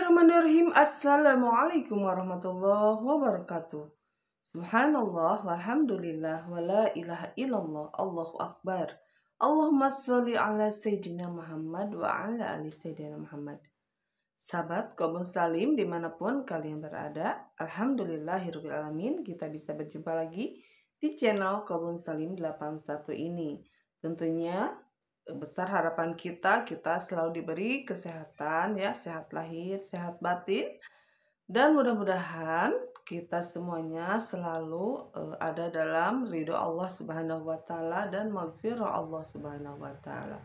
Bismillahirrahmanirrahim. Assalamualaikum warahmatullahi wabarakatuh. Subhanallah walhamdulillah wa la ilaha illallah. Allahu akbar. Allahumma sholli ala Sayyidina Muhammad wa ala ali Sayyidina Muhammad. Sahabat Kobun Salim dimanapun kalian berada, alhamdulillahirrahmanirrahim, kita bisa berjumpa lagi di channel Kobun Salim 81 ini. Tentunya besar harapan kita selalu diberi kesehatan ya, sehat lahir, sehat batin, dan mudah-mudahan kita semuanya selalu ada dalam ridho Allah Subhanahu wa taala dan maghfirah Allah Subhanahu wa taala.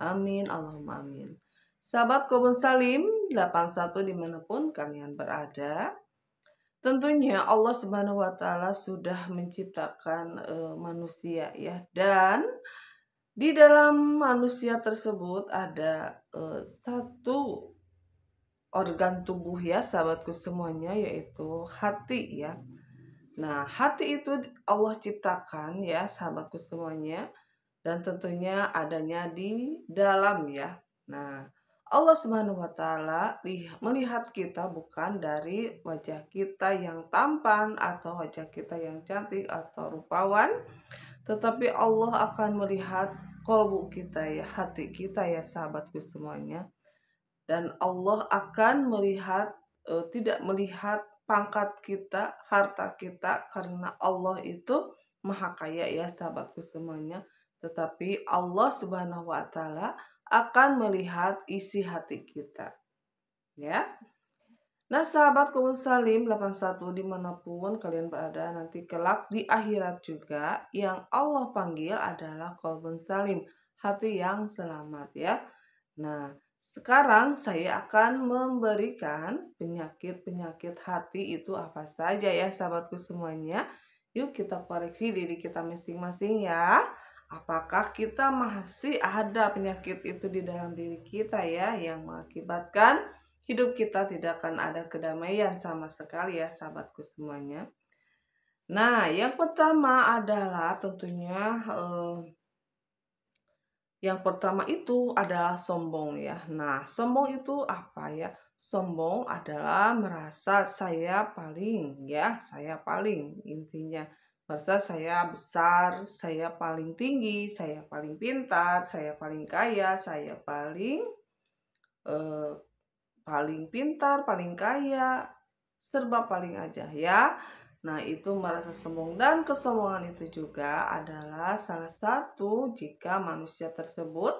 Amin, Allahumma amin. Sahabat Kobun Salim 81 dimanapun kalian berada, tentunya Allah Subhanahu wa taala sudah menciptakan manusia ya, dan di dalam manusia tersebut ada satu organ tubuh ya sahabatku semuanya, yaitu hati ya. Nah, hati itu Allah ciptakan ya sahabatku semuanya, dan tentunya adanya di dalam ya. Nah, Allah Subhanahu wa taala melihat kita bukan dari wajah kita yang tampan atau wajah kita yang cantik atau rupawan, tetapi Allah akan melihat kolbu kita ya, hati kita ya sahabatku semuanya. Dan Allah akan melihat, tidak melihat pangkat kita, harta kita, karena Allah itu maha kaya ya sahabatku semuanya. Tetapi Allah Subhanahu wa taala akan melihat isi hati kita ya. Nah, sahabat Kobun Salim 81 dimanapun kalian berada, nanti kelak di akhirat juga yang Allah panggil adalah Kobun Salim, hati yang selamat ya. Nah, sekarang saya akan memberikan penyakit-penyakit hati itu apa saja ya sahabatku semuanya. Yuk kita koreksi diri kita masing-masing ya. Apakah kita masih ada penyakit itu di dalam diri kita ya, yang mengakibatkan hidup kita tidak akan ada kedamaian sama sekali ya sahabatku semuanya. Nah, yang pertama adalah tentunya yang pertama itu adalah sombong ya. Nah, sombong itu apa ya? Sombong adalah merasa saya paling ya, saya paling, intinya merasa saya besar, saya paling tinggi, saya paling pintar, saya paling kaya, saya paling pintar, paling kaya, serba paling aja ya. Nah, itu merasa sombong, dan kesombongan itu juga adalah salah satu jika manusia tersebut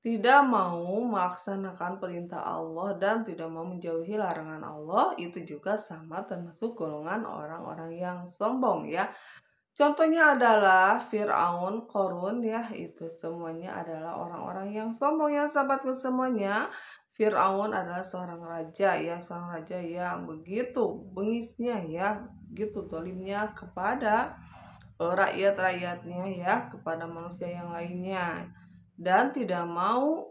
tidak mau melaksanakan perintah Allah dan tidak mau menjauhi larangan Allah, itu juga sama termasuk golongan orang-orang yang sombong ya. Contohnya adalah Fir'aun, Qarun ya, itu semuanya adalah orang-orang yang sombong ya sahabatku semuanya. Fir'aun adalah seorang raja ya, seorang raja yang begitu bengisnya ya, gitu dolimnya kepada rakyat-rakyatnya ya, kepada manusia yang lainnya, dan tidak mau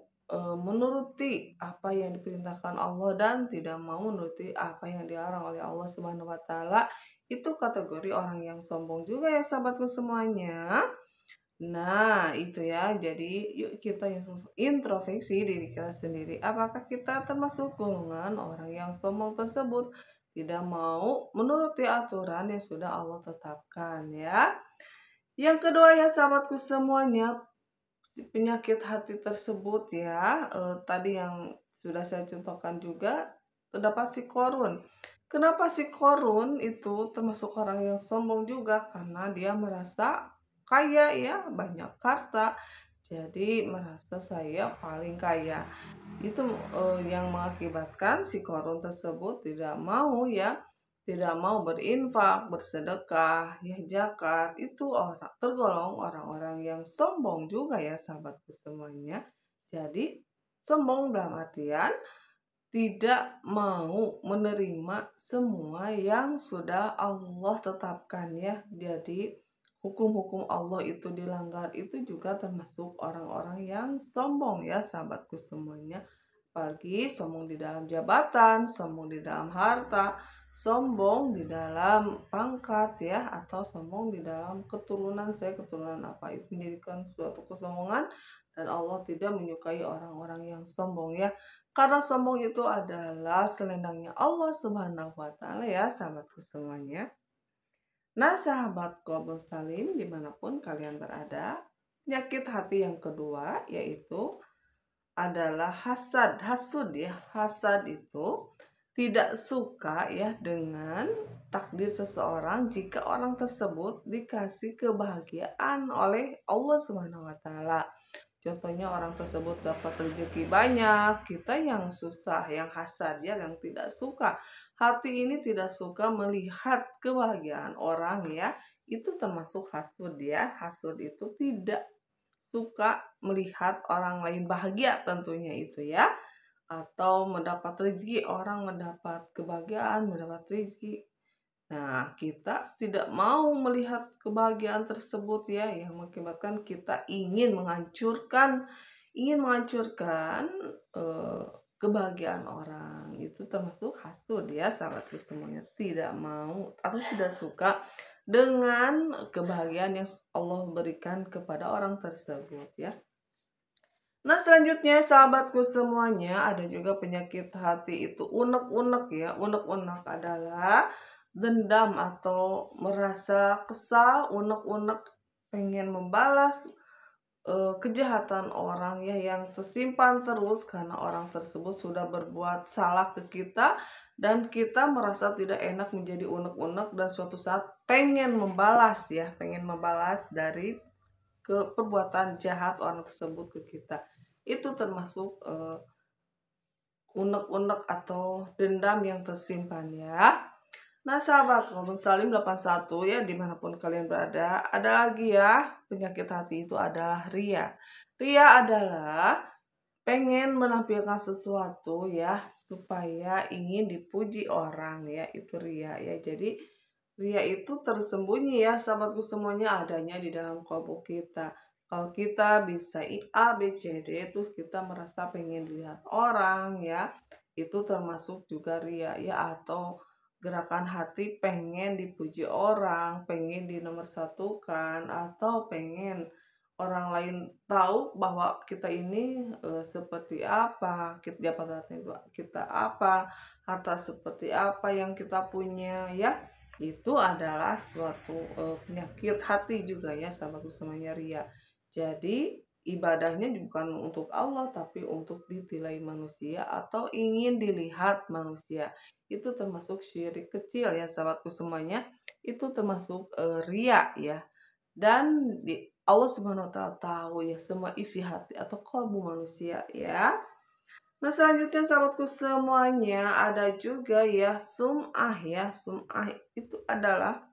menuruti apa yang diperintahkan Allah dan tidak mau menuruti apa yang dilarang oleh Allah Subhanahu wa taala. Itu kategori orang yang sombong juga ya sahabatku semuanya. Nah, itu ya. Jadi yuk kita introspeksi diri kita sendiri. Apakah kita termasuk golongan orang yang sombong tersebut, tidak mau menuruti aturan yang sudah Allah tetapkan ya. Yang kedua ya sahabatku semuanya, penyakit hati tersebut ya, tadi yang sudah saya contohkan juga, terdapat si Korun. Kenapa si Korun itu termasuk orang yang sombong juga? Karena dia merasa kaya ya, banyak harta, jadi merasa saya paling kaya. Itu yang mengakibatkan si Korun tersebut tidak mau ya, tidak mau berinfak, bersedekah, ya zakat. Itu tergolong orang-orang yang sombong juga ya sahabatku semuanya. Jadi sombong dalam artian tidak mau menerima semua yang sudah Allah tetapkan ya. Jadi hukum-hukum Allah itu dilanggar, itu juga termasuk orang-orang yang sombong ya sahabatku semuanya. Apalagi sombong di dalam jabatan, sombong di dalam harta, sombong di dalam pangkat ya, atau sombong di dalam keturunan, saya keturunan apa, itu menjadikan suatu kesombongan, dan Allah tidak menyukai orang-orang yang sombong ya. Karena sombong itu adalah selendangnya Allah Subhanahu wa Ta'ala ya, sahabatku semuanya. Nah, sahabatku Abang Salim, dimanapun kalian berada, penyakit hati yang kedua yaitu adalah hasad. Hasud ya, hasad itu tidak suka ya dengan takdir seseorang jika orang tersebut dikasih kebahagiaan oleh Allah Subhanahu wa Ta'ala. Contohnya orang tersebut dapat rezeki banyak, kita yang susah, yang hasad ya, yang tidak suka. Hati ini tidak suka melihat kebahagiaan orang ya, itu termasuk hasud ya. Hasud itu tidak suka melihat orang lain bahagia tentunya itu ya. Atau mendapat rezeki, orang mendapat kebahagiaan, mendapat rezeki. Nah, kita tidak mau melihat kebahagiaan tersebut ya, yang mengakibatkan kita ingin menghancurkan eh, kebahagiaan orang. Itu termasuk hasud ya, sahabatku semuanya. Tidak mau atau tidak suka dengan kebahagiaan yang Allah berikan kepada orang tersebut ya. Nah, selanjutnya sahabatku semuanya, ada juga penyakit hati itu unek-unek ya. Unek-unek adalah dendam atau merasa kesal, unek-unek pengen membalas kejahatan orang ya, yang tersimpan terus karena orang tersebut sudah berbuat salah ke kita dan kita merasa tidak enak, menjadi unek-unek dan suatu saat pengen membalas ya, pengen membalas dari perbuatan jahat orang tersebut ke kita. Itu termasuk unek-unek atau dendam yang tersimpan ya. Nah, sahabat Abang Salim 81 ya, dimanapun kalian berada, ada lagi ya, penyakit hati itu adalah ria. Ria adalah pengen menampilkan sesuatu ya, supaya ingin dipuji orang ya, itu ria ya. Jadi ria itu tersembunyi ya, sahabatku semuanya, adanya di dalam kalbu kita. Kalau kita bisa A, B, C, D, terus kita merasa pengen dilihat orang ya, itu termasuk juga ria ya. Atau gerakan hati pengen dipuji orang, pengen dinomorsatukan, atau pengen orang lain tahu bahwa kita ini seperti apa, kita dapat kita apa, harta seperti apa yang kita punya ya. Itu adalah suatu penyakit hati juga ya, sahabatku semuanya, ria. Jadi ibadahnya bukan untuk Allah tapi untuk ditilai manusia atau ingin dilihat manusia. Itu termasuk syirik kecil ya, sahabatku semuanya. Itu termasuk ria ya. Dan Allah Subhanahu wa Ta'ala tahu ya semua isi hati atau kalbu manusia ya. Nah, selanjutnya sahabatku semuanya, ada juga ya sum'ah ya. Sum'ah itu adalah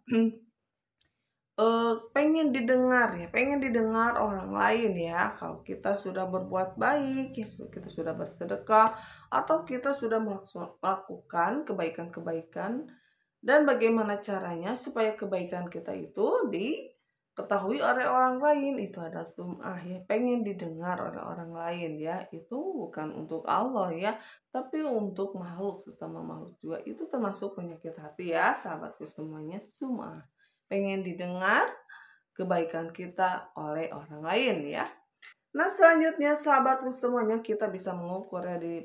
pengen didengar ya, pengen didengar orang lain ya. Kalau kita sudah berbuat baik, ya, kita sudah bersedekah, atau kita sudah melakukan kebaikan-kebaikan, dan bagaimana caranya supaya kebaikan kita itu diketahui oleh orang lain, itu ada sum'ah ya, pengen didengar oleh orang lain ya. Itu bukan untuk Allah ya, tapi untuk makhluk, sesama makhluk juga. Itu termasuk penyakit hati ya, sahabatku semuanya, sum'ah, pengen didengar kebaikan kita oleh orang lain ya. Nah, selanjutnya sahabatku semuanya, kita bisa mengukur ya di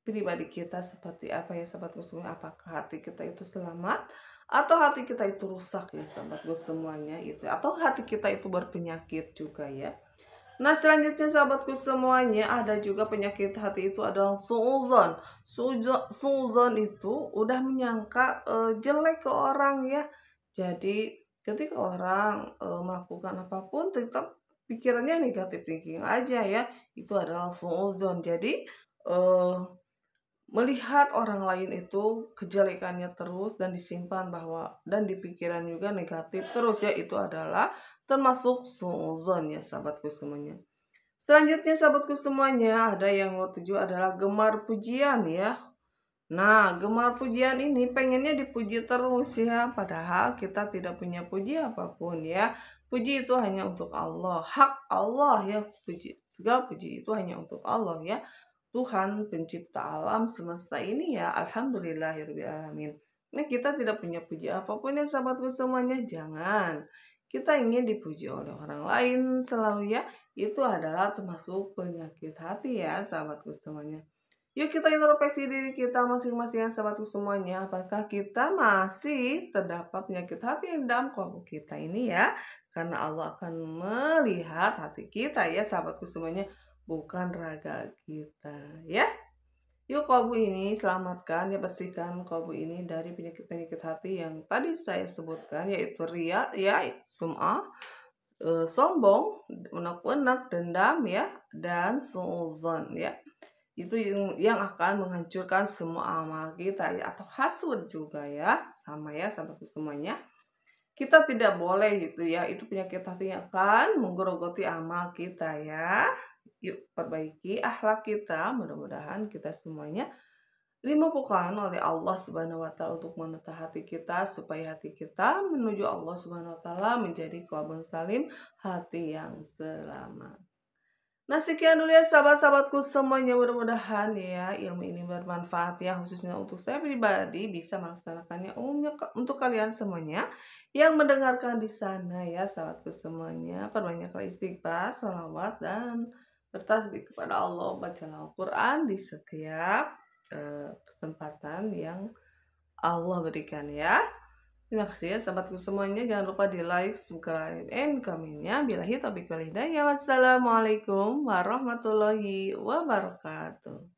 pribadi kita seperti apa ya, sahabatku semuanya. Apakah hati kita itu selamat atau hati kita itu rusak ya, sahabatku semuanya itu, atau hati kita itu berpenyakit juga ya. Nah, selanjutnya sahabatku semuanya, ada juga penyakit hati itu adalah suudzon. Suudzon itu udah menyangka jelek ke orang ya. Jadi ketika orang melakukan apapun tetap pikirannya negatif thinking aja ya, itu adalah suudzon. Jadi melihat orang lain itu kejelekannya terus dan disimpan bahwa dan di pikiran juga negatif terus ya, itu adalah termasuk suudzon ya, sahabatku semuanya. Selanjutnya sahabatku semuanya, ada yang nomor 7 adalah gemar pujian ya. Nah, gemar pujian ini pengennya dipuji terus ya, padahal kita tidak punya puji apapun ya. Puji itu hanya untuk Allah, hak Allah ya, segala puji itu hanya untuk Allah ya. Tuhan pencipta alam semesta ini ya, alhamdulillahirobbilalamin. Nah, kita tidak punya puji apapun ya, sahabatku semuanya, jangan. Kita ingin dipuji oleh orang lain selalu ya, itu adalah termasuk penyakit hati ya, sahabatku semuanya. Yuk kita introspeksi diri kita masing-masing ya sahabatku semuanya. Apakah kita masih terdapat penyakit hati yang dalam kolbu kita ini ya? Karena Allah akan melihat hati kita ya sahabatku semuanya, bukan raga kita ya. Yuk kolbu ini selamatkan ya, bersihkan kolbu ini dari penyakit-penyakit hati yang tadi saya sebutkan, yaitu riya ya, sum'ah, sombong, unek-unek, dendam ya, dan suudzon ya. Itu yang akan menghancurkan semua amal kita ya, atau hasud juga ya, sama ya sahabatku semuanya. Kita tidak boleh gitu ya, itu penyakit hati yang akan menggerogoti amal kita ya. Yuk perbaiki akhlak kita, mudah-mudahan kita semuanya dimampukan oleh Allah Subhanahu wa taala untuk menata hati kita, supaya hati kita menuju Allah Subhanahu wa taala menjadi qalbun salim, hati yang selamat. Nah, sekian dulu ya sahabat-sahabatku semuanya, mudah-mudahan ya ilmu ini bermanfaat ya, khususnya untuk saya pribadi bisa melaksanakannya umumnya untuk kalian semuanya yang mendengarkan di sana ya sahabatku semuanya. Perbanyaklah istighfar, salawat, dan bertasbih kepada Allah, bacalah Al-Quran di setiap kesempatan yang Allah berikan ya. Terima kasih ya sahabatku semuanya. Jangan lupa di like, subscribe, and komennya. Billahi taufiq wal hidayah. Wassalamualaikum warahmatullahi wabarakatuh.